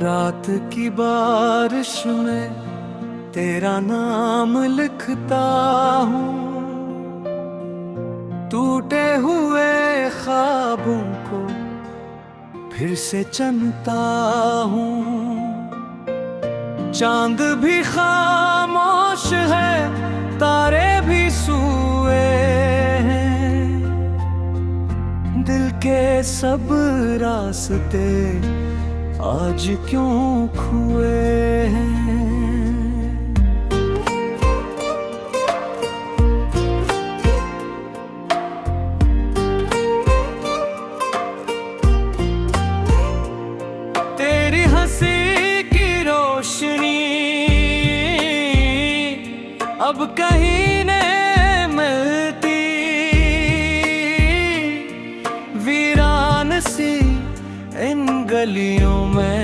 रात की बारिश में तेरा नाम लिखता हूँ, टूटे हुए ख्वाबों को फिर से चुनता हूँ। चांद भी खामोश है, तारे भी सोए हैं, दिल के सब रास्ते आज क्यों खुए हैं। तेरी हंसी की रोशनी अब कहीं नहीं मिलती, वीरान सी इन गलियों में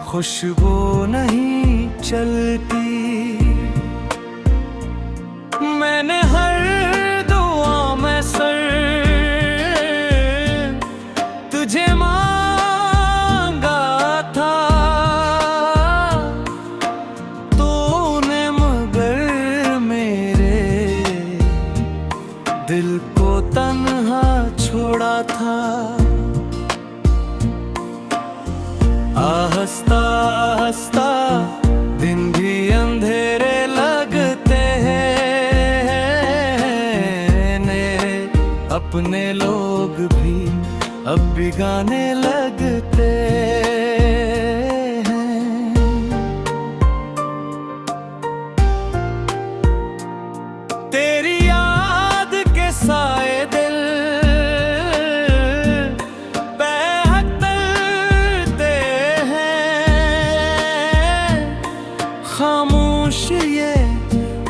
खुशबू नहीं चलती। मैंने हर दुआ में सर तुझे मांगा था, तूने मगर मेरे दिल को तन्हा छोड़ा था। हंसता हंसता दिन भी अंधेरे लगते हैं, मेरे अपने लोग भी अब बिगाने लगते हैं। तेरी याद के साए दिल खामोश ये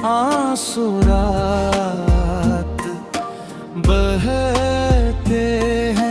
आंसू रात बहते हैं।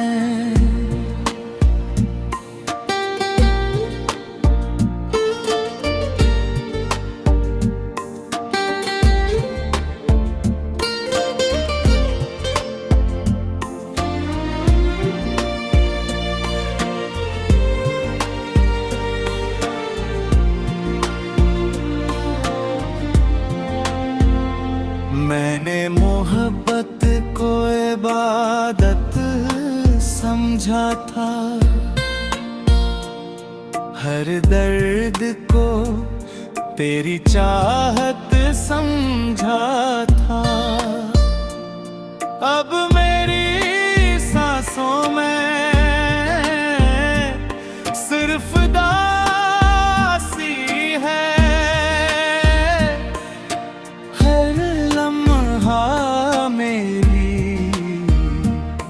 मैंने मोहब्बत को इबादत समझा था, हर दर्द को तेरी चाहत समझा था। अब मेरी सांसों में सिर्फ दासी है, मेरी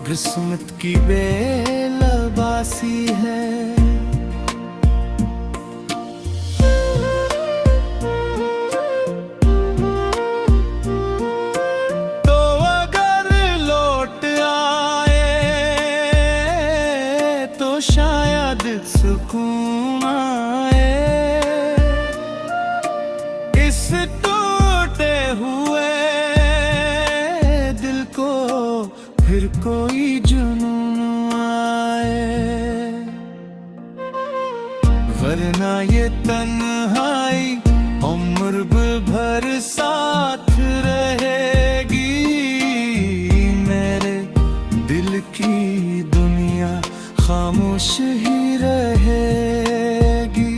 किस्मत की बेलबासी है। तो अगर लौट आए तो शायद सुकून आए, इस टूटे हुए फिर कोई जुनून आए। वरना ये तन्हाई उम्र भर साथ रहेगी, मेरे दिल की दुनिया खामोश ही रहेगी।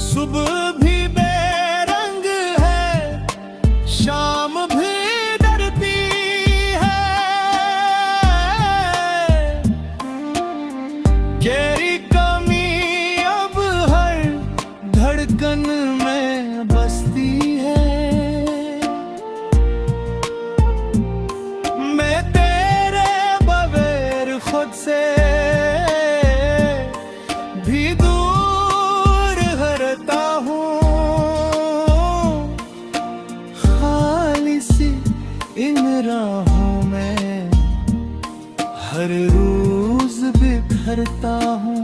सुबह भी बेरंग है, शाम भी डरती है, तेरी कमी अब हर धड़कन में बसती है। मैं तेरे बगैर खुद से भी दूर रहता हूँ, खाली सी इन राहों में हर रोज बिखरता हूँ।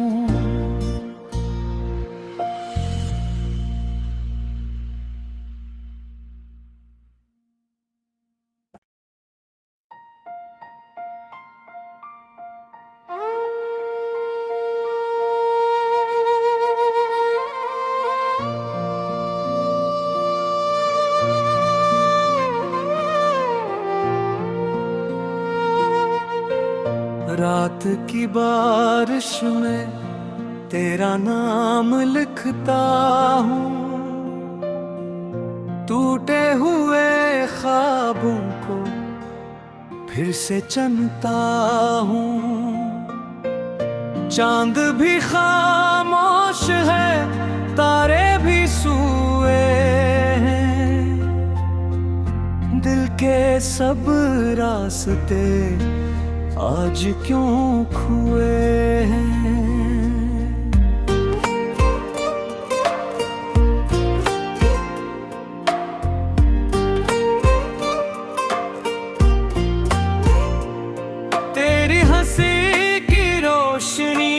रात की बारिश में तेरा नाम लिखता हूँ, टूटे हुए ख्वाबों को फिर से चुनता हूँ। चांद भी खामोश है, तारे भी सोए हैं, दिल के सब रास्ते आज क्यों खुए हैं। तेरी हंसी की रोशनी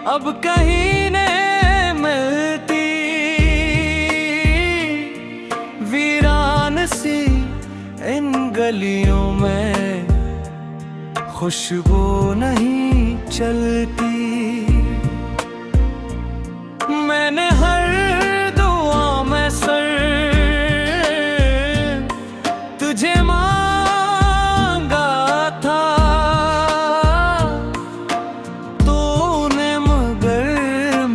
अब कहीं नहीं मिलती, वीरान सी इन गलियों में खुशबू नहीं चलती। मैंने हर दुआ में सर तुझे मांगा था, तूने मगर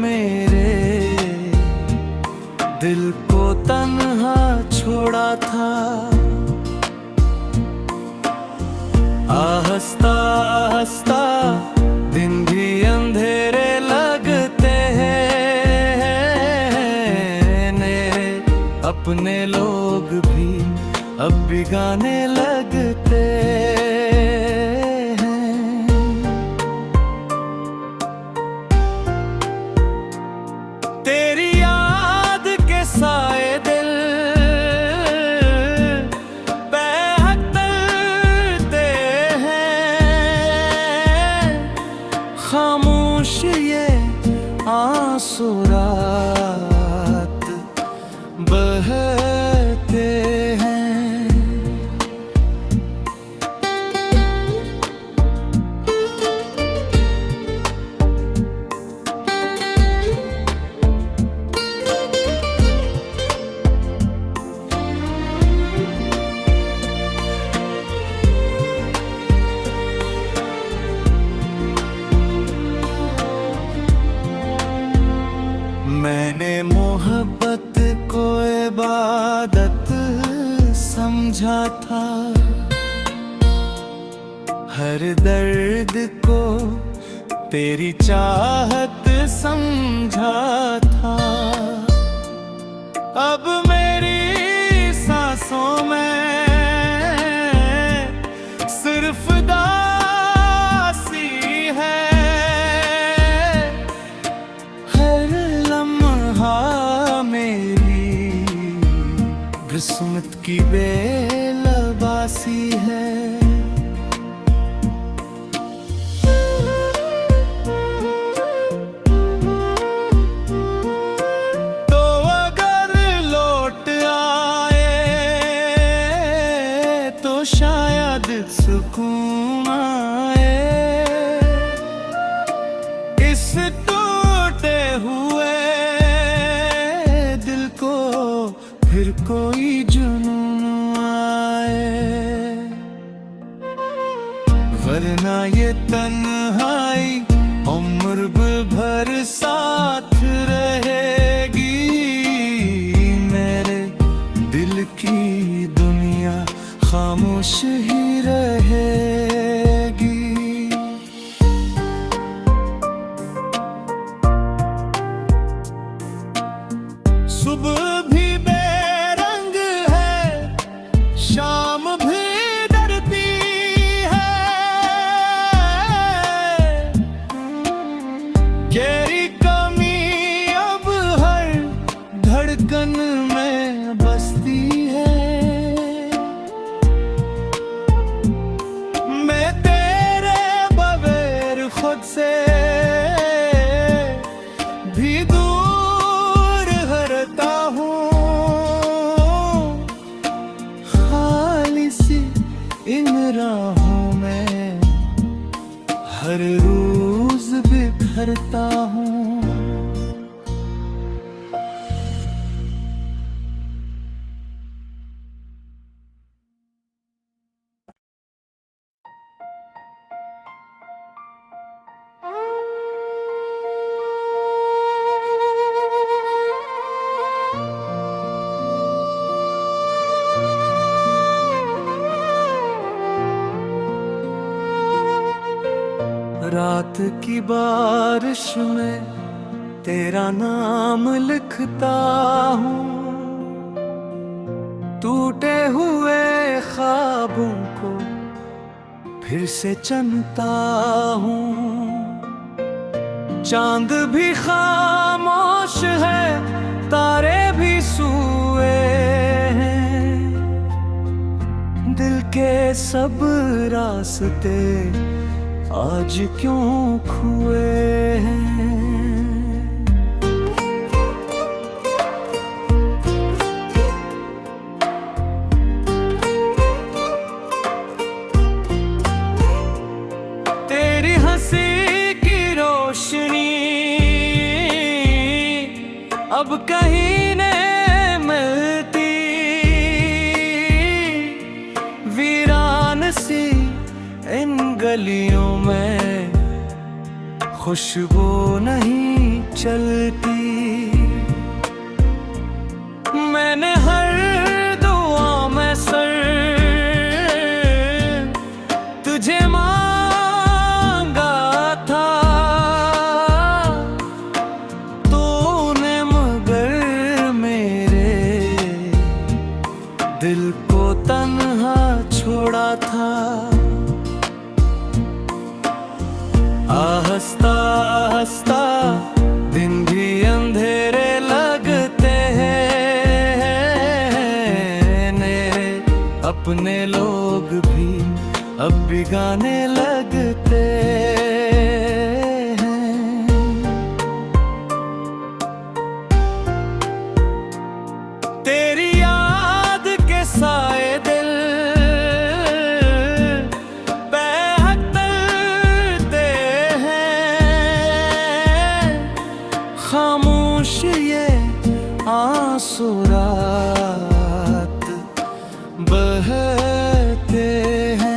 मेरे दिल को तन्हा छोड़ा था। हंसता हंसता दिन भी अंधेरे लगते हैं, अपने लोग भी अब बिगाने लगते हैं। तेरी याद के साए दिल खामोश ये आंसू रात बहते हैं। मैंने मोहब्बत को इबादत समझा था, हर दर्द को तेरी चाहत समझा था। अब मेरी सांसों में सिर्फ दासी है, मेरी किस्मत की बेलबासी है। तो अगर लौट आए तो शायद सुकून आए, इस टूटे हुए फिर कोई जुनून आए। वरना ये तन्हाई उम्र भर साथ रहेगी, मेरे दिल की दुनिया खामोश ही रहेगी। सुबह भी शाम भी डरती है, तेरी कमी अब हर धड़कन में बसती है। मैं तेरे बगैर खुद से भी दूर रहता हूँ, इन राहों में हर रोज बिखरता हूँ। रात की बारिश में तेरा नाम लिखता हूँ, टूटे हुए ख्वाबों को फिर से चुनता हूँ। चांद भी खामोश है, तारे भी सोए हैं, दिल के सब रास्ते आज क्यों खुए हैं। तेरी हंसी की रोशनी अब कहीं नहीं मिलती, वीरान सी इन गलियों में खुशबू नहीं चलती। मैंने हर दुआ में सर तुझे मांगा था, तूने मगर मेरे दिल को तन्हा छोड़ा था। हंसता हंसता दिन भी अंधेरे लगते हैं, अपने लोग भी अब बिगाने लगते हैं। तेरी याद के साए दिल खामोश ये आंसू रात बहते हैं।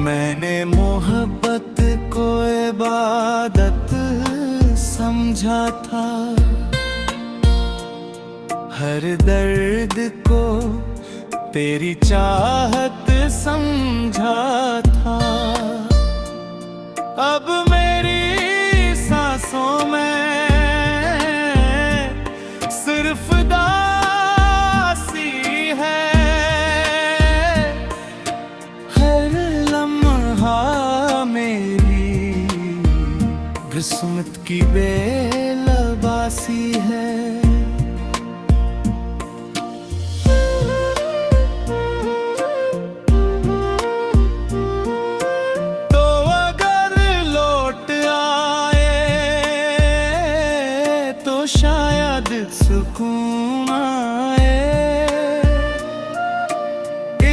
मैंने मोहब्बत को इबादत समझा था, हर दर्द को तेरी चाहत समझा था। अब मेरी सांसों में सिर्फ दासी है, मेरी किस्मत की बेलबासी है। तो अगर लौट आए तो शायद सुकून आए,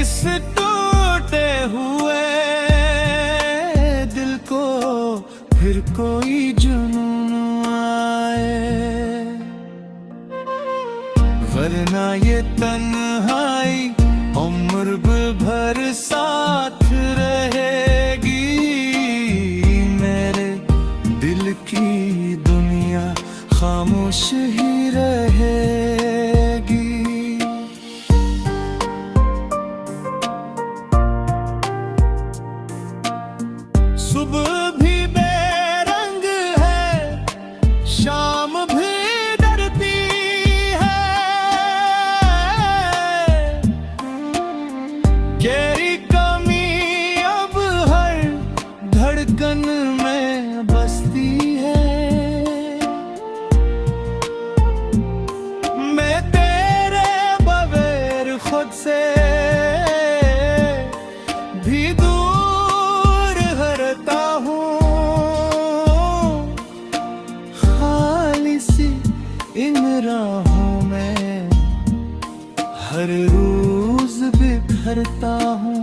इस टूटे हुए फिर कोई जुनून आए। वरना ये तन्हाई उम्र भर साथ रहेगी, मेरे दिल की दुनिया खामोश ही रहेगी। सुबह भी शाम भी डरती है, तेरी कमी अब हर धड़कन में बसती है। मैं तेरे बगैर खुद से भी दूर रहता हूँ, इन राहों में हर रोज बिखरता हूँ।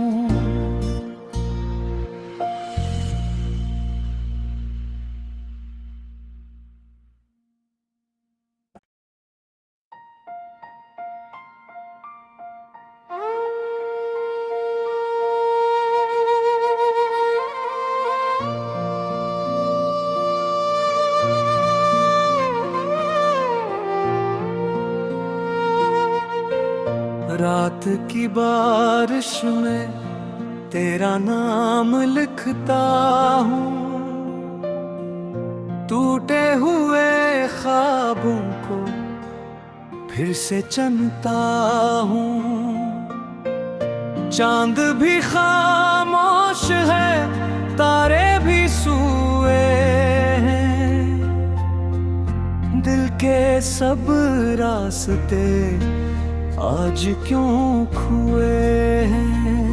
रात की बारिश में तेरा नाम लिखता हूँ, टूटे हुए ख्वाबों को फिर से चुनता हूँ। चांद भी खामोश है, तारे भी सोए हैं, दिल के सब रास्ते आज क्यों खुए हैं।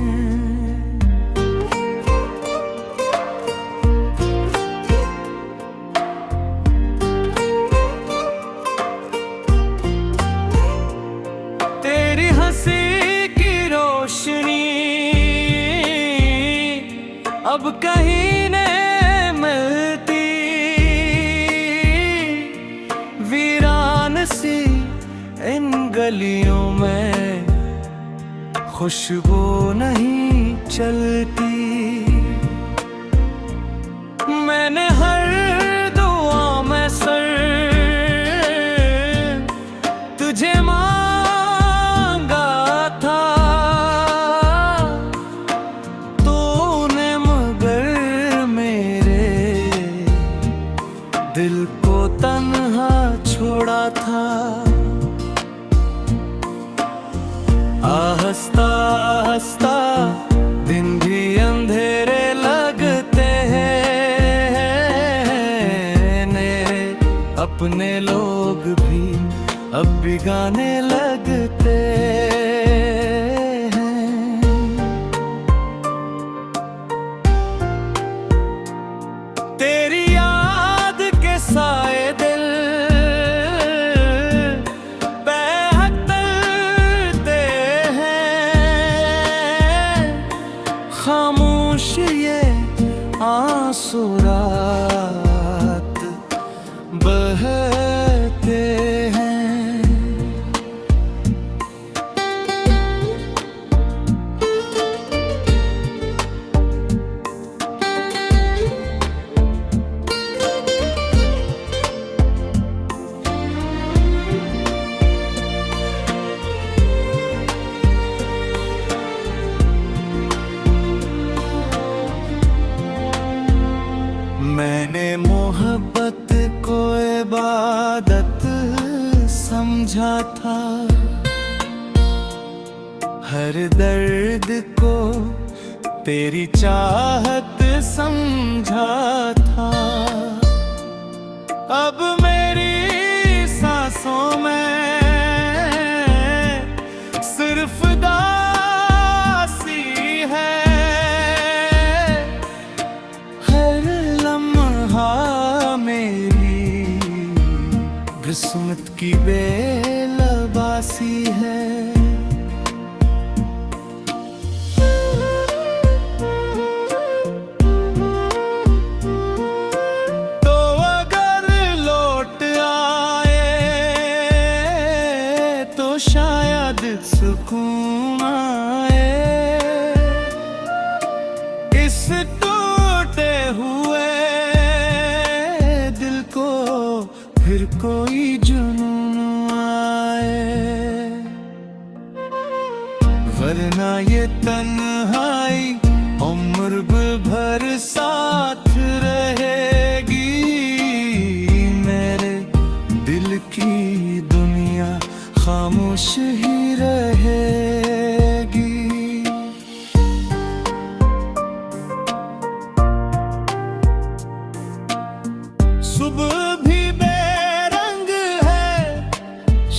तेरी हंसी की रोशनी अब कहीं नहीं मिलती, वीरान सी इन गलियों में खुशबू नहीं चलती। मैंने हर दुआ में सर तुझे मांगा था, तूने मगर मेरे दिल को तन्हा छोड़ा था। हंसता हंसता दिन भी अंधेरे लगते हैं, अपने लोग भी अब बिगाने लगते हैं। तेरी याद के साए दिल खामोश ये आंसू रात बहते हैं। मैंने मोहब्बत को इबादत समझा था, हर दर्द को तेरी चाहत समझा था। अब मेरी सांसों में सिर्फ दासी है, मेरी किस्मत की बेलबासी है। तो अगर लौट आए तो शायद सुकून आए, इस टूटे हुए फिर कोई जुनून आए। वरना ये तन्हाई उम्र भर साथ रहेगी, मेरे दिल की दुनिया खामोश ही रहेगी। सुबह भी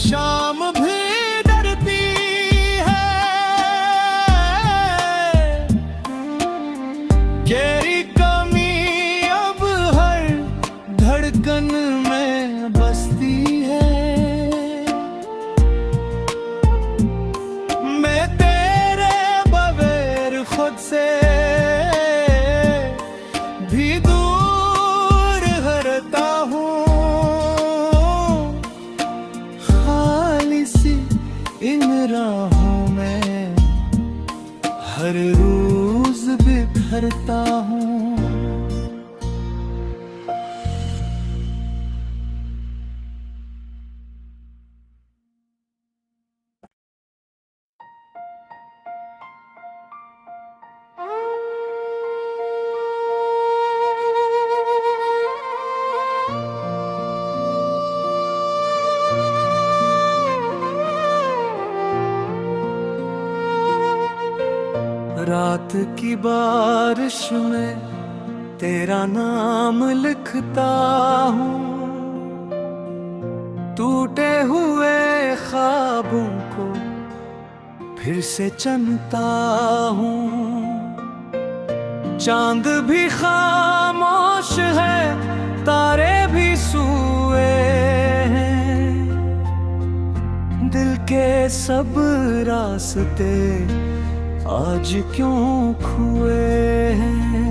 शाम भी डरती है, तेरी कमी अब हर धड़कन में बसती है। मैं तेरे बगैर खुद से भी दूर रहता हूँ, इन राहों में हर रोज बिखरता हूँ। मोहब्बत की बारिश में तेरा नाम लिखता हूँ। टूटे हुए ख्वाबों को फिर से चुनता हूँ। चांद भी खामोश है, तारे भी सोए हैं। दिल के सब रास्ते आज क्यों खुए हैं।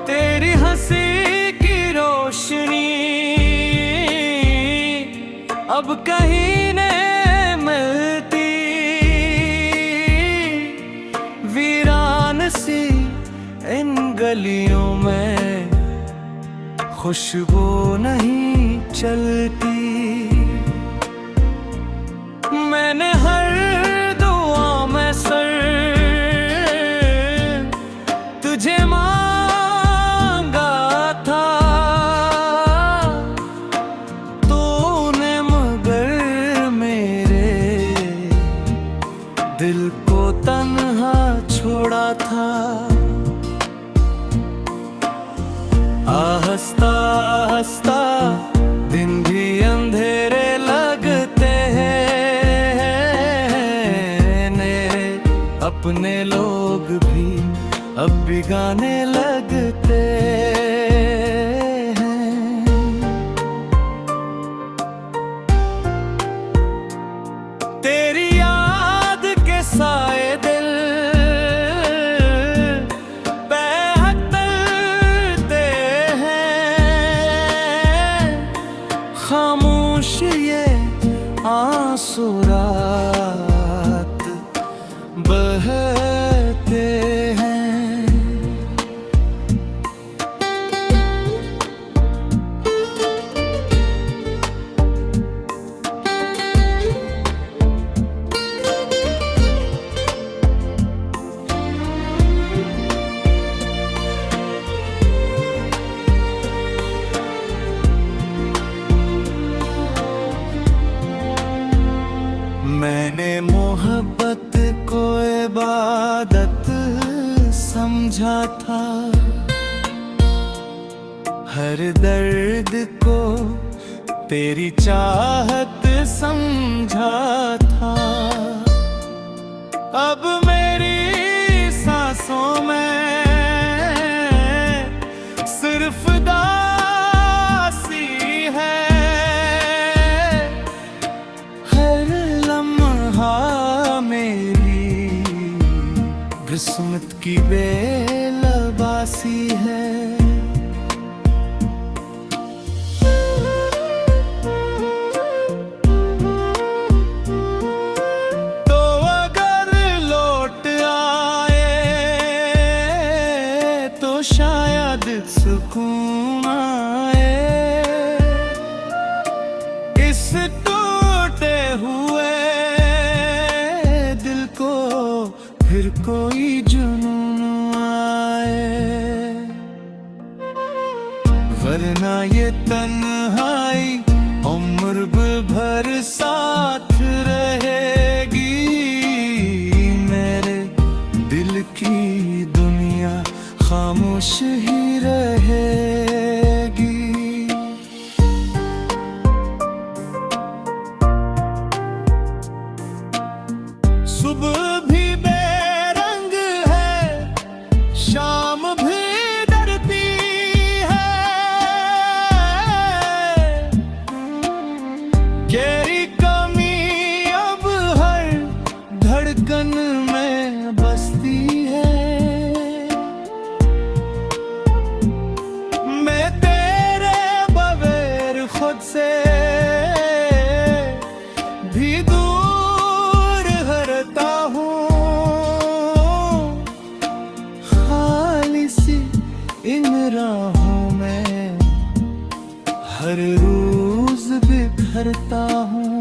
तेरी हंसी की रोशनी अब कहीं नहीं मिलती। वीरान सी इन गलियों में खुशबू नहीं चलती। मैंने हर दुआ में सर तुझे मांगा था। तूने मगर मेरे दिल को तन्हा छोड़ा था। हंसता हंसता दिन भी अंधेरे लगते हैं। अपने लोग भी अब बिगाने लगते हैं। तेरी याद के साए दिल खामोश ये आंसू रात बहते हैं। मैंने मोहब्बत को इबादत समझा था। हर दर्द को तेरी चाहत समझा था। अब मेरी सांसों में सिर्फ दासी है। मेरी किस्मत की बेलबासी है। तो अगर लौट आए तो शायद सुकून आए। इस टूटे हुए फिर कोई जुनून आए। वरना ये तन्हाई उम्र भर साथ रहेगी। मेरे दिल की दुनिया खामोश ही रहेगी। सुबह भी शाम भी डरती है। तेरी कमी अब हर धड़कन में बसती है। मैं तेरे बगैर खुद से भी दूर रहता हूँ। इन राहों में हर रोज बिखरता हूँ।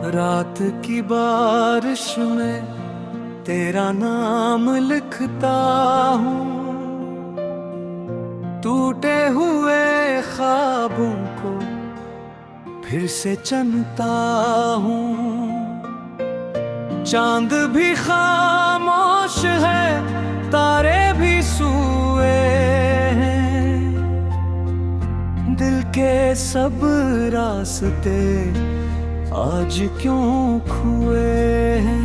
रात की बारिश में तेरा नाम लिखता हूँ, टूटे हुए ख्वाबों को फिर से चुनता हूँ। चांद भी खामोश है, तारे भी सोए हैं, दिल के सब रास्ते आज क्यों खुए हैं।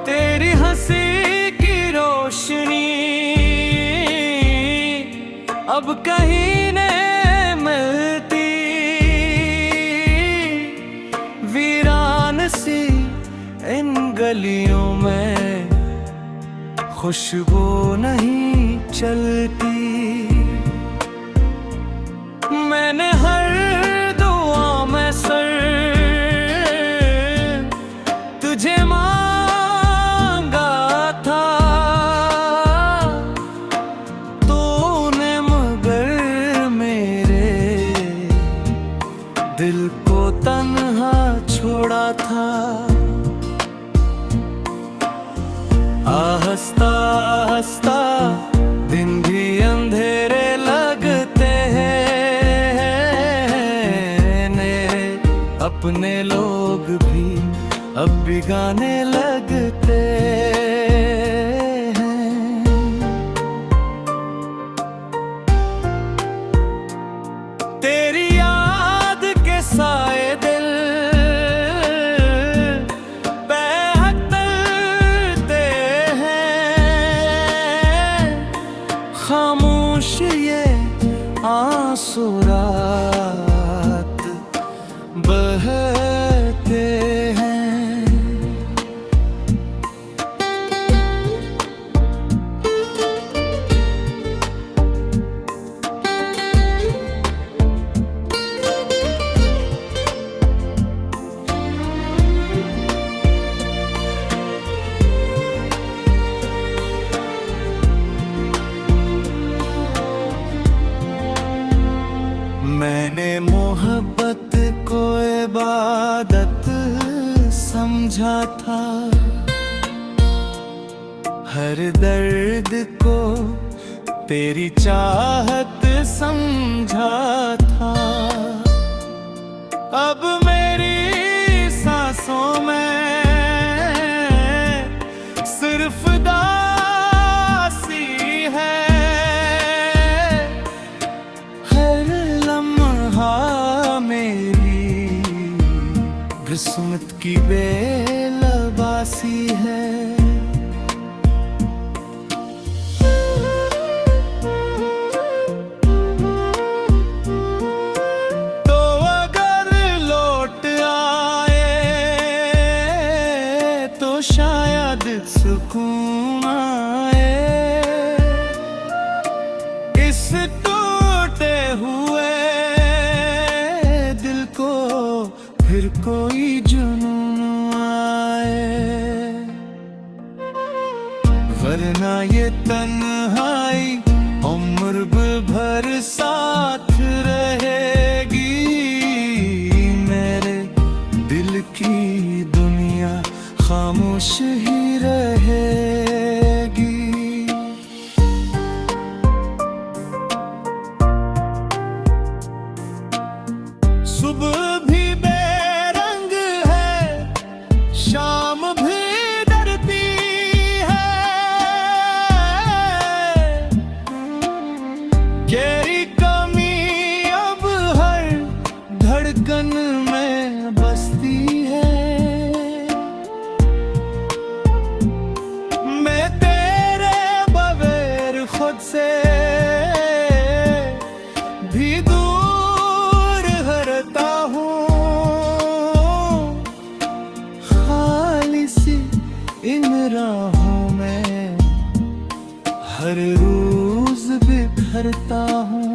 तेरी हंसी की रोशनी अब कहीं नहीं मिलती, वीरान सी इन गलियों में खुशबू नहीं चलती। मैंने हर दुआ में सर तुझे मांगा था, तूने मगर मेरे दिल को तन्हा छोड़ा था। हंसता हंसता दिन भी अंधेरे लगते हैं, अपने लोग भी अब बिगाने लगते हैं। तेरी याद के साए दिल खामोश ये आंसू रात बहते हैं। मैंने मोहब्बत को इबादत समझा था, हर दर्द को तेरी चाहत समझा था। अब मेरी सांसों में सिर्फ दासी है, मेरी किस्मत की बेलबासी है। तो अगर लौट आए तो शायद सुकून आए, इस टूटे हुए फिर कोई जुनून आए। वरना ये तन्हाई उम्र भर साथ रहेगी, मेरे दिल की दुनिया खामोश ही रहेगी। सुबह भी बेरंग है, शाम भी डरती है, तेरी कमी अब हर धड़कन में बसती है। मैं तेरे बगैर खुद से भी दूर रहता हूँ, खाली सी इन राहों में हर रोज बिखरता हूँ।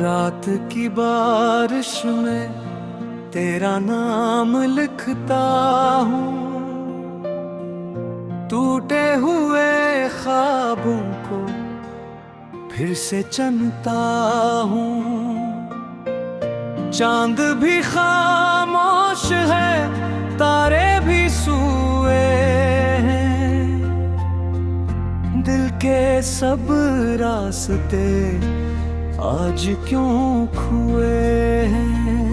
रात की बारिश में तेरा नाम लिखता हूँ, टूटे हुए ख्वाबों को फिर से चुनता हूँ। चांद भी खामोश है, तारे भी सोए हैं, दिल के सब रास्ते आज क्यों खुए हैं।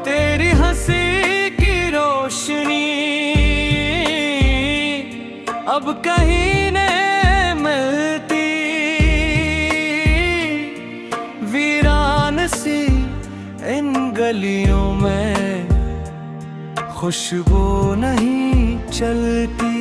तेरी हंसी की रोशनी अब कहीं नहीं मिलती, वीरान सी इन गलियों में खुशबू नहीं चलती।